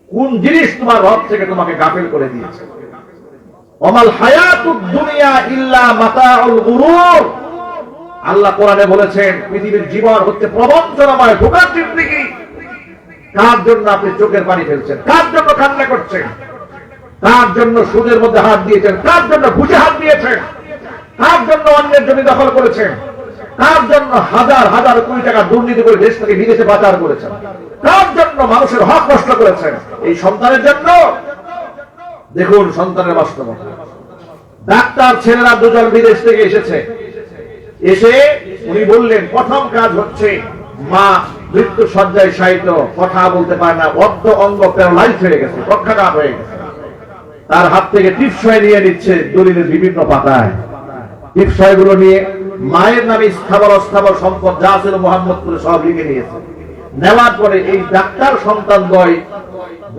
Speaker 1: কোন জিনিস তোমার রব থেকে তোমাকে গাফিল করে দিয়েছে? ওমাল হায়াতুদ দুনিয়া ইল্লা মাতাউল গুরুর। আল্লাহ কোরআনে বলেছেন পৃথিবীর জীবন হচ্ছে প্রবঞ্চনাময়, ধোঁকার জিন্দেগি। কার জন্য আপনি চোখের পানি ফেলছেন? কার জন্য কান্না করছেন? কার জন্য সুদের মধ্যে হাত দিয়েছেন? কার জন্য ঘুষে হাত দিয়েছেন? কার জন্য অন্যের জমি দখল করেছেন? কার জন্য হাজার হাজার কোটি টাকা দুর্নীতি করে দেশ থেকে বিদেশে পাচার করেছেন? কার জন্য মানুষের হক নষ্ট করেছেন? এই সন্তানের জন্য। দেখুন সন্তানের বাস্তবতা। ডাক্তার ছেলেরা 2 জন বিদেশ থেকে এসেছে। এসে উনি বললেন প্রথম কাজ হচ্ছে মা মৃত্যু শয্যায় শায়িত, কথা বলতে পারে না, অর্ধ অঙ্গ প্যারালাইজ হয়ে গেছে, পক্ষাঘাত হয়ে গেছে। তার হাত থেকে টিপসই নিয়ে নিচ্ছে দলিলের বিভিন্ন পাতায়। টিপসইগুলো নিয়ে মায়ের নামে স্থাবর অস্থাবর সম্পদ যা ছিল মোহাম্মদপুরে সব লিখে নিয়েছে। নেওয়ার পরে এই ডাক্তার সন্তান দ্বয়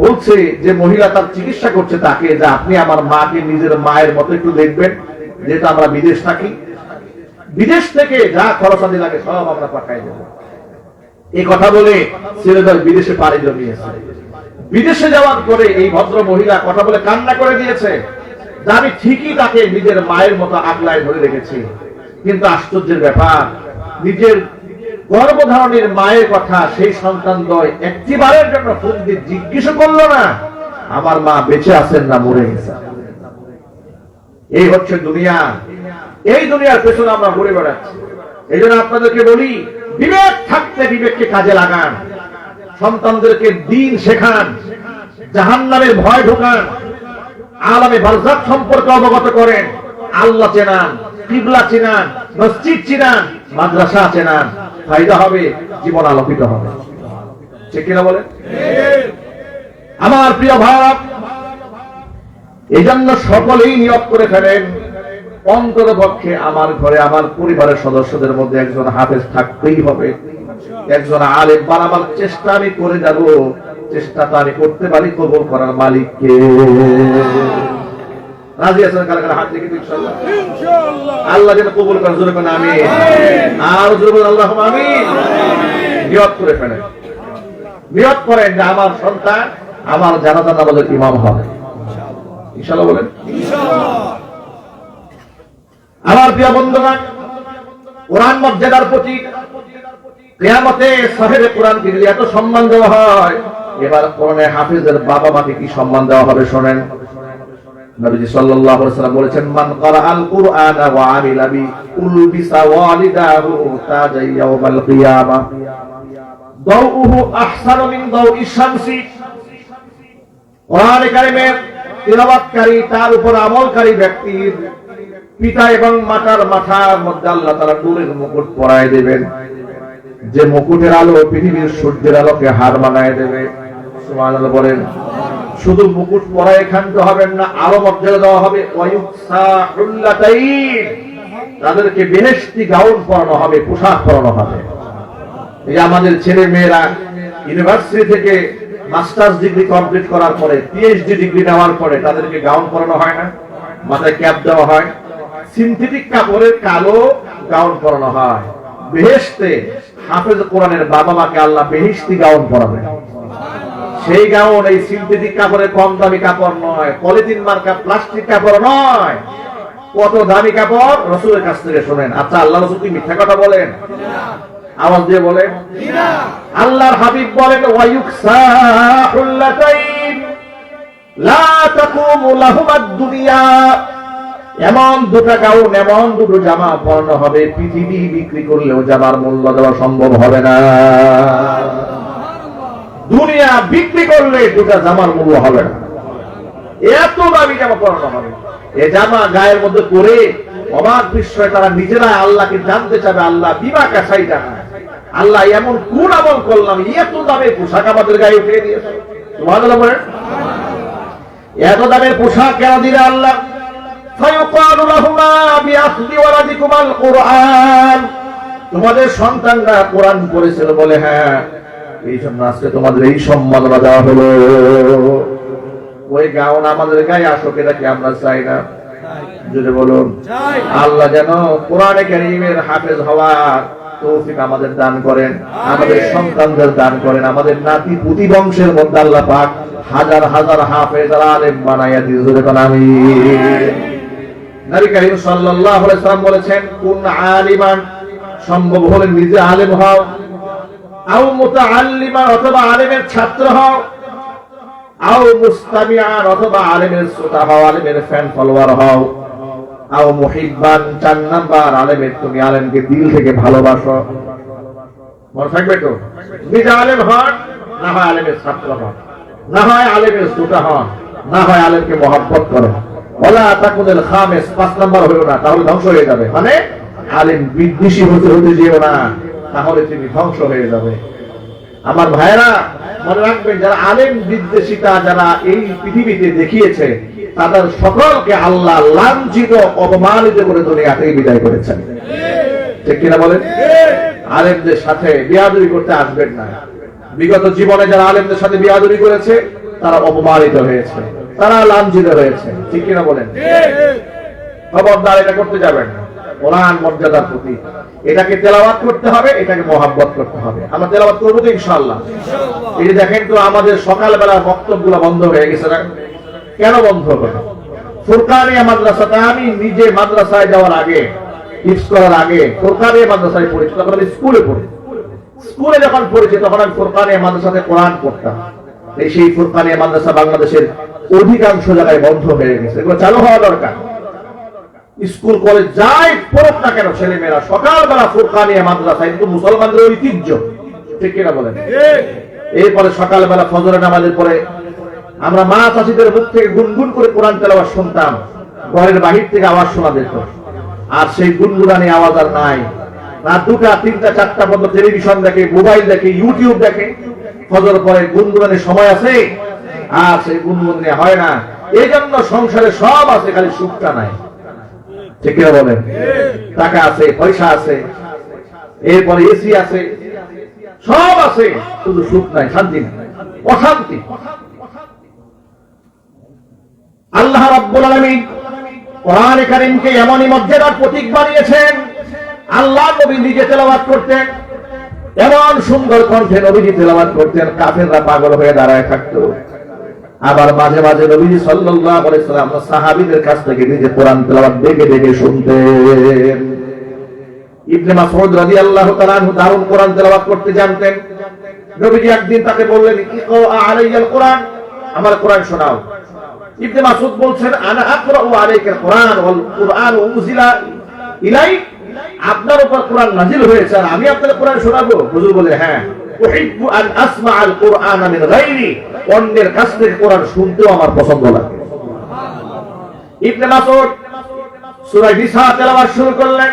Speaker 1: বলছে যে মহিলা তার চিকিৎসা করছে তাকে, যে আপনি আমার মাকে নিজের মায়ের মতো একটু দেখবেন, যেটা আমরা বিদেশ থাকি, বিদেশ থেকে যা খরচাদি লাগে সব আমরা পাঠাই দেব। এই কথা বলে ছেলেদের বিদেশে পাড়ি জমিয়েছে। বিদেশে যাওয়ার পরে এই ভদ্র মহিলা কথা বলে কান্না করে দিয়েছে, যে আমি ঠিকই তাকে নিজের মায়ের মতো আগলায় ধরে রেখেছি, কিন্তু আশ্চর্যের ব্যাপার, নিজের গর্ভধারণের মায়ের কথা সেই সন্তান দ্বয় একটিবারের জন্য ফোন দিয়ে জিজ্ঞেস করলো না আমার মা বেঁচে আছেন না মরে গেছে। এই হচ্ছে দুনিয়া। এই দুনিয়ার পেছনে আমরা ঘুরে বেড়াচ্ছি। এই জন্য আপনাদেরকে বলি, বিবেক থাকতে বিবেককে কাজে লাগান, সন্তানদেরকে দ্বীন শেখান, জাহান্নামের ভয় ঢোকান, আলামে বারজাখ সম্পর্কে অবগত করেন, আল্লাহ চেনান, কিবলা চেনান, মসজিদ চেনান, মাদ্রাসা চেনান। ফায়দা হবে, জীবন আলোকিত হবে। ঠিক কিনা বলেন? আমার প্রিয় ভাই, এই জন্য সকলেই নিয়ত করে ফেলেন অন্তত পক্ষে আমার ঘরে আমার পরিবারের সদস্যদের মধ্যে একজন হাফেজ থাকতেই হবে, একজন আলেম বানাবার চেষ্টা আমি করে যাব। চেষ্টাটা আমি করতে পারি, কবুল করার মালিককে। রাজি আছেন? কারা কারা হাত দেখে ইনশাআল্লাহ। আল্লাহ যেন কবুল করেন, জোরে বলেন আমিন। আর জোরে বলেন আল্লাহুম্মা আমিন। নিয়ত করে ফেলেন, নিয়ত করেন যে আমার সন্তান আমার জানাজা নামাজের ইমাম হবে ইনশাআল্লাহ। বলেন ইনশাআল্লাহ। আমার প্রিয় বন্ধুগণ, কোরআন মর্যাদার প্রতি কিয়ামতে সাহেবে কোরআনকে যদি এত সম্মান দেওয়া হয়, এবার কোরআনে হাফেজের বাবা মাকে কি সম্মান দেওয়া হবে শোনেন। নবীজি সাল্লাল্লাহু আলাইহি ওয়াসাল্লাম বলেছেন, মান ক্বারাআল কুরআনা ওয়া আমিলা বি উলবিসা ওয়ালিদাহু তাজা ইয়াউমাল কিয়ামা দাউহু আহসানু মিন দাউইশ শামসি। কোরআনে কারিমের তিলাওয়াতকারী, তার উপর আমলকারী ব্যক্তির পিতা এবং মাতার মাথার মধ্যে আল্লাহ তাআলা নূরের মুকুট পরায় দেবেন, যে মুকুটের আলো পৃথিবীর সূর্যের আলোকে হার মানায় দেবে। সুবহানাল্লাহ বলেন। শুধু মুকুট পরায় ক্ষান্ত হবেন না, আরো মর্যাদা দেওয়া হবে। তাদেরকে বেহেশতি গাউন পরানো হবে, পোশাক পরানো হবে। এই যে আমাদের ছেলে মেয়েরা ইউনিভার্সিটি থেকে মাস্টার্স ডিগ্রি কমপ্লিট করার পরে, পিএইচডি ডিগ্রি নেওয়ার পরে তাদেরকে গাউন পরানো হয় না, মাথায় ক্যাপ দেওয়া হয়, সিনথেটিক কাপড়ের কালো গাউন পরানো হয়। বেহেশতে হাফেজ কোরআনের বাবা মাকে আল্লাহ বেহেশতি গাউন পরাবে। সেই গাউন এই সিনথেটিক কাপড়ের কম দামি কাপড় নয়, পলিথিন মার্কা প্লাস্টিক কাপড় নয়। কত দামি কাপড়? রাসূলের কাছ থেকে শুনেন। আচ্ছা, আল্লাহ রাসূল কি মিথ্যা কথা বলেন? আওয়াজ দিয়ে বলেন। আল্লাহর হাবিব বলেন, ওয়ায়ুকসাহুল্লাতাইন লা তাকুমু লাহুমাদ দুনিয়া। এমন দুটো গাউন, এমন দুটো জামা পরানো হবে, পৃথিবী বিক্রি করলেও জামার মূল্য দেওয়া সম্ভব হবে না। দুনিয়া বিক্রি করলে দুটো জামার মূল্য হবে না, এত দামি জামা পরানো হবে। এ জামা গায়ের মধ্যে পরে অবাক বিস্ময়ে তারা নিজেরা আল্লাহকে জানতে চাবে। আল্লাহ বিমা কাছাই জানা, আল্লাহ এমন কোন আমল করলাম এত দামের পোশাক আমাদের গায়ে উঠিয়ে দিয়েছে। সুবহানাল্লাহ বলেন। এত দামের পোশাক কেন দিলে আল্লাহ? ফায়ুকালু লাহুমা বিআখদি ওয়ালাদিকুমাল কুরআন। তোমাদের সন্তানরা কোরআন পড়েছিল বলে, হ্যাঁ, এই জন্য আজকে তোমাদের এই সম্মাননা দেওয়া হলো। ওই গাউন আমাদের গায়ে আসুক, এটা কি আমরা চাই না? যদি বলুন আল্লাহ যেন কোরআনে কারীমের হাফেজ হওয়ার তৌফিক আমাদের দান করেন, আমাদের সন্তানদের দান করেন, আমাদের নাতি পুতি বংশের মধ্যে আল্লাহ পাক হাজার হাজার হাফেজ আর আলেম বানাইয়া দিয়ে দেবেন। আমিন। নবী করিম সাল্লাল্লাহু আলাইহি ওয়াসাল্লাম বলেছেন, কুন আলিমান, সম্ভব হলে নিজে আলেম হও, আও মুতাআল্লিমান, অথবা আলেমের ছাত্র হও, আও মুস্তামিআন, অথবা আলেমের শ্রোতা হও, আলেমের ফ্যান ফলোয়ার হও, আও মুহিব্বান, 4 নাম্বার আলেমের তুমি আলেমকে দিল থেকে ভালোবাসো। মনে থাকবে তো? নিজে আলেম হন, না হয় আলেমের ছাত্র হন, না হয় আলেমের শ্রোতা হন, না হয় আলেমকে মহব্বত করেন। ওয়ালা তাকুনুল খামিস, 5 নাম্বার হইও না, তাহলে ধ্বংস হয়ে যাবে। মানে আলেম বিদ্বেষী হতে যেও না, তাহলে তুমি ধ্বংস হয়ে যাবে। আমার ভাইরা মনে রাখবেন, যারা আলেম বিদ্বেষিতা যারা এই পৃথিবীতে দেখিয়েছে, তাদের সকলকে আল্লাহ লাঞ্ছিত অপমানিত করে দুনিয়াতেই বিদায় করেছেন। ঠিক কিনা বলেন? আলেমদের সাথে বিয়াদবি করতে আসবেন না। বিগত জীবনে যারা আলেমদের সাথে বিয়াদবি করেছে তারা অপমানিত হয়েছে, তারা লাঞ্ছিত হয়েছে। ঠিক কিনা বলেন? খবরদার এটা করতে যাবেন না। কোরআন মর্যাদার প্রতি এটাকে তেলাওয়াত করতে হবে, এটাকে মহব্বত করতে হবে। আমরা তেলাওয়াত করবো তো ইনশাআল্লাহ। এই যে দেখেন তো আমাদের সকালবেলা বক্তব্যগুলো বন্ধ হয়ে গেছে না? কেন বন্ধ হবে? ফুরকানিয়া মাদ্রাসাতে আমি নিজে মাদ্রাসায় যাওয়ার আগে, হিফজ করার আগে ফুরকানিয়া মাদ্রাসায় পড়েছি। তখন আমি স্কুলে পড়ি, স্কুলে যখন পড়েছি তখন আমি ফুরকানিয়া মাদ্রাসাতে কোরআন পড়তাম। সেই ফুরকানিয়া মাদ্রাসা বাংলাদেশের অধিকাংশ জায়গায় বন্ধ হয়ে গেছে, এগুলো চালু হওয়া দরকার। স্কুল কলেজ যাই পড়ুক না কেন, ছেলে মেয়েরা সকালবেলা ফুরকানিয়া মাদ্রাসা, কিন্তু মুসলমানদের ঐতিহ্য। ঠিক কিনা বলেন? এরপরে সকালবেলা ফজরের নামাজের পরে আমরা মা চাষিদের মুখ থেকে গুনগুন করে কোরআন তেলাওয়াত শুনতাম, ঘরের বাহির থেকে আওয়াজ শোনা যেত। আর সেই গুনগুনানি আওয়াজ আর নাই। রাত 2টা 3টা 4টা পর্যন্ত টেলিভিশন দেখে, মোবাইল দেখে, ইউটিউব দেখে। ফজর পরে গুনগুনানির সময় আছে, আর সেই গুনগুনানি হয় না। এই জন্য সংসারে সব আছে, খালি সুখটা নাই। ঠিক কিনা বলেন? টাকা আছে, পয়সা আছে, এরপরে এসি আছে, সব আছে, শুধু সুখ নাই, শান্তি নাই, অশান্তি। আল্লাহ রাব্বুল আলামিন কোরআন কারীমকে এমনই মর্যাদার প্রতীক বানিয়েছেন, আল্লাহ নবী নিজে তেলাওয়াত করতেন, এমন সুন্দর কণ্ঠে নবীজি তেলাওয়াত করতেন, কাফেররা পাগল হয়ে দাঁড়ায় থাকতো। আবার মাঝে মাঝে নবীজি সাল্লাল্লাহু আলাইহি ওয়াসাল্লাম সাহাবীদের কাছ থেকে নিজে কোরআন তেলাওয়াত দেখে দেখে শুনতেন। ইবনে মাসউদ রাদিয়াল্লাহু তাআলা আনহু দারুণ কোরআন তেলাওয়াত করতে জানতেন। নবীজি একদিন তাকে বললেন, ইকরা আলাইয়াল কোরআন, আমার কোরআন শোনাও। ইবনে মাসউদ বলছেন, আনা আকরাউ আলাইকাল কোরআন ওয়াল কুরআন উনজিলা ইলাইক, আপনার উপর কোরআন নাযিল হয়েছে আর আমি আপনাকে কোরআন শোনাবো। হুজুর বলে, হ্যাঁ, উহিব্বু আন আসমাআল কুরআন মিন গায়রি, অন্যের কাছ থেকে কোরআন শুনতেও আমার পছন্দ লাগে। ইবনে মাসউদ সূরা নিসা তেলাওয়াত শুরু করলেন।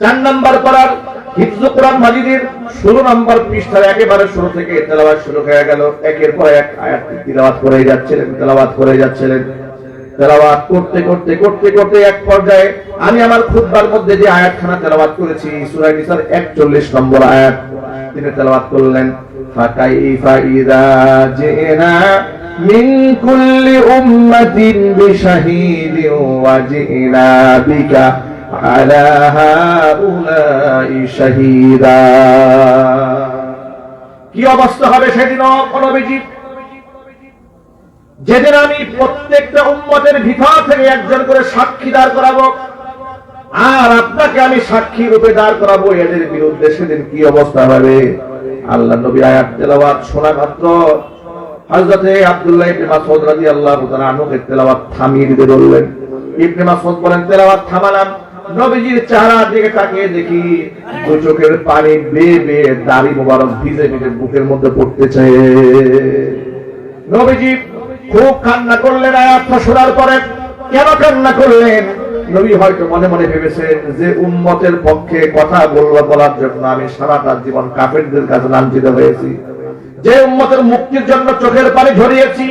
Speaker 1: 4 নম্বর পারার হিফজ কোরআন মাজিদের 16 নম্বর পৃষ্ঠার একেবারে শুরু থেকে তেলাওয়াত শুরু হয়ে গেল। একের পর এক আয়াত তেলাওয়াত করে যাচ্ছিলেন। তেলাওয়াত করতে করতে করতে করতে এক পর্যায়ে আমি আমার খুতবার মধ্যে যে আয়াতখানা তেলাওয়াত করেছি সূরা নিসার 41 নম্বর আয়াত তিনি তেলাওয়াত করলেন, ফাকাইফা ইযা জিনা মিন কুল্লি উম্মাতিন বিশাহিদিন ওয়া জিনা বিকা আলা হাউলাই শাহীদা। কি অবস্থা হবে সেদিন নবীজি, যেদিন আমি প্রত্যেকটা উম্মতের ভিতর থেকে একজন করে সাক্ষী দাঁড় করাবো আর আপনাকে আমি সাক্ষী রূপে দাঁড় করাবো, এদের বিরুদ্ধে সেদিন কি অবস্থা হবে। আল্লাহ নবী আয়াত তেলাওয়াত শোনা মাত্র হযরতে আব্দুল্লাহ ইবনে মাসউদ রাদিয়াল্লাহু তাআলা আনহু তেলাওয়াত থামিয়ে দিতে বললেন। ইবনে মাসউদ বলেন, তেলাওয়াত থামালাম, নবীজির চেহারার দিকে তাকিয়ে দেখি দু চোখের পানি বেয়ে বেয়ে দাড়ি মোবারক ভিজে ভিজে বুকের মধ্যে পড়তেছে। নবীজি খুব কান্না করলেন আয়াতটা শোনার পরে। কেন কান্না করলেন? নবী হয়তো মনে মনে ভেবেছেন যে উম্মতের পক্ষে কথা বলার জন্য আমি সারাটা জীবন কাফেরদের কাছে লাঞ্ছিত হয়েছি, যে উম্মতের মুক্তির জন্য চোখের পানি ঝরিয়েছি,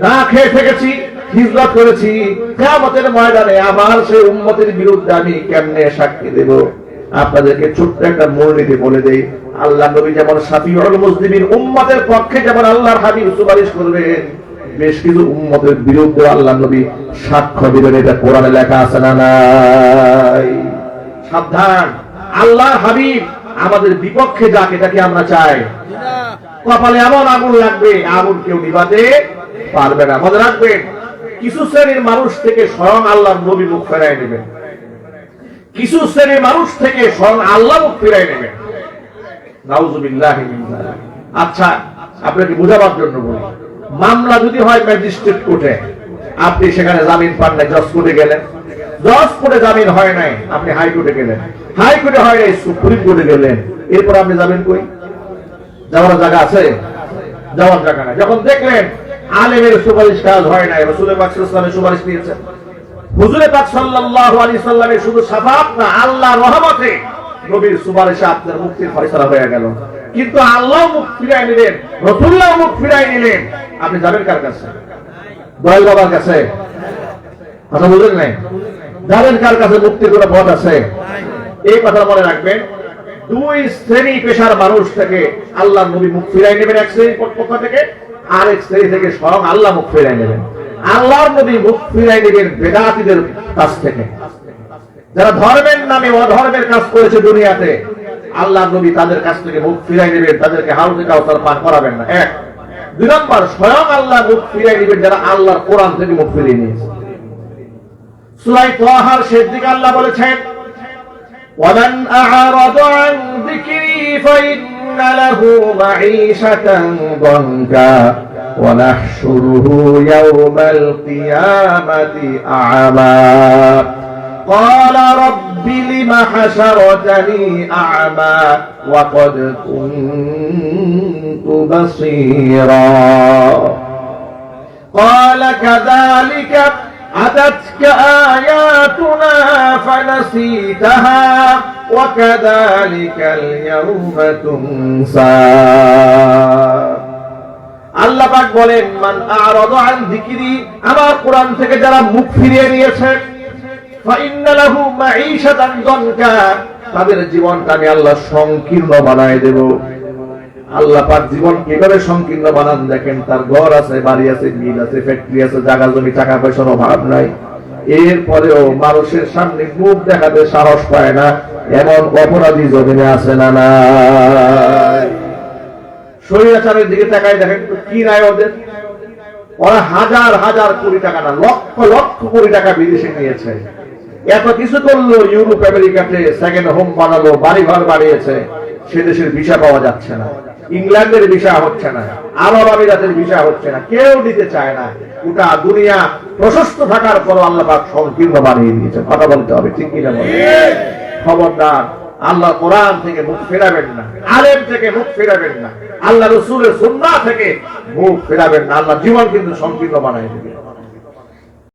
Speaker 1: না খেয়ে থেকেছি, হিজরত করেছি, কিয়ামতের ময়দানে আমার সেই উম্মতের বিরুদ্ধে আমি কেমনে সাক্ষী দেব। আপনাদেরকে ছোট্ট একটা মূলনীতি বলে দেই, আল্লাহ নবী যেমন শাফিউল মুসলিমিন, উম্মতের পক্ষে যেমন আল্লাহর হাবিব সুপারিশ করবেন, বেশ কিছু উম্মতের বিরুদ্ধে আল্লাহ নবী সাক্ষ্য দিবেন। এটা কোরআনে লেখা আছে না নাই? সাবধান, আল্লাহর হাবিব আমাদের বিপক্ষে যাক, এটা কি আমরা চাই? কপালে এমন আগুন লাগবে, আগুন কেউ নিভাতে পারবে না। মনে রাখবেন, কিছু শ্রেণীর মানুষ থেকে স্বয়ং আল্লাহর নবী মুখ ফেরাই নেবেন, কিছু শ্রেণীর মানুষ থেকে স্বয়ং আল্লাহ মুখ ফিরাই নেবেন। নাউযুবিল্লাহি মিন যালিক। আচ্ছা, আপনাকে বোঝাবার জন্য বলি, মামলা যদি হয় ম্যাজিস্ট্রেট কোর্টে, আপনি সেখানে জামিন পান নাই, জজ কোর্টে গেলেন, জজ কোর্টে জামিন হয় নাই, আপনি হাইকোর্টে গেলেন, হাইকোর্টে হয় নাই, সুপ্রিম কোর্টে গেলেন, এরপর আপনি যাবেন কই? যাওয়ার জায়গা আছে? যাওয়ার জায়গা নাই। যখন দেখলেন আলেমের সুপারিশ কাজ হয় নাই, রাসূল পাক সাল্লাল্লাহু আলাইহি ওয়াসাল্লামের সুপারিশ নিয়েছেন, হুজুর পাক সাল্লাল্লাহু আলাইহি ওয়াসাল্লামের শুধু শাফাআত না, আল্লাহর রহমতে নবীর সুপারিশে আপনার মুক্তির ফয়সালা হয়ে গেল, কিন্তু আল্লাহ মুখ ফিরাই নিলেন, রাসূলুল্লাহ মুখ ফিরাই নিলেন, আপনি যাবেন কার কাছে? দয়াল বাবার কাছে? কথা বুঝলেন নাই? যাবেন কার কাছে? মুক্তির কোনো পথ আছে? এই কথা মনে রাখবেন। দুই শ্রেণী পেশার মানুষ থেকে আল্লাহ নবী মুখ ফিরাই নেবেন, এক শ্রেণীর পক্ষ থেকে, আরেক শ্রেণী থেকে স্বয়ং আল্লাহ মুখ ফিরাই নেবেন। আল্লাহর নবী মুখ ফিরাই নেবেন বেদাতীদের কাছ থেকে, যারা ধর্মের নামে অধর্মের কাজ করেছে দুনিয়াতে, আল্লাহর নবী তাদের কাছ থেকে মুখ ফিরাই নেবেন, তাদেরকে হাউজে কাউসার পান করাবেন না। এক। 2 নম্বর, স্বয়ং আল্লাহ মুখ ফিরাই নেবেন যারা আল্লাহর কোরআন থেকে মুখ ফিরিয়ে নিয়েছে। সূরা তাহার শেষ দিকে আল্লাহ বলেছেন, وَمَنْ أَعْرَضَ عَنْ ذِكْرِي فَإِنَّ لَهُ مَعِيشَةً ضَنكًا وَنَحْشُرُهُ يَوْمَ الْقِيَامَةِ أَعْمَى قَالَ رَبِّ لِمَ حَشَرْتَنِي أَعْمَى وَقَدْ كُنْتُ بَصِيرًا قَالَ كَذَلِكَ أتتك آياتنا فنسيتها وكذلك اليوم تنسى। আল্লাহ পাক বলেন, মান আ'রাদা আন যিকরি, আমার কোরআন থেকে যারা মুখ ফিরিয়ে নিয়েছে, ফাইন্না লাহু মাঈশাতান দানকা, তাদের জীবনটা আমি আল্লাহ সংকীর্ণ বানায় দেব। আল্লাহ পাক জীবন কিভাবে সংকীর্ণ বানান দেখেন, তার ঘর আছে, বাড়ি আছে, মিল আছে, ফ্যাক্টরি আছে, জায়গা জমি, টাকা পয়সার অভাব নাই, এরপরেও মানুষের সামনে মুখ দেখাতে সাহস পায় না, এমন অপরাধী জমিনে আছে না নাই? স্বৈরাচারের দিকে তাকায় দেখেন তো কি নাই ওদের। ওরা হাজার হাজার কোটি টাকা না, লক্ষ লক্ষ কোটি টাকা বিদেশে নিয়েছে, এত কিছু করলো, ইউরোপ আমেরিকাতে সেকেন্ড হোম বানালো, বাড়ি ঘর বাড়িয়েছে, সে দেশের ভিসা পাওয়া যাচ্ছে না, ইংল্যান্ডের ভিসা হচ্ছে না, আরব আমিরাতের ভিসা হচ্ছে না, কেউ নিতে চায় না। গোটা দুনিয়া প্রশস্ত থাকার পর আল্লাহ পাক সংকীর্ণ বানিয়ে দিয়েছে। কথা বলতে হবে, ঠিক কিনা বলেন? খবরদার, আল্লাহ কোরআন থেকে মুখ ফেরাবেন না, আলেম থেকে মুখ ফেরাবেন না, আল্লাহ রসুলের সুন্নাহ থেকে মুখ ফেরাবেন না, আল্লাহ জীবন কিন্তু সংকীর্ণ বানাই দেবে।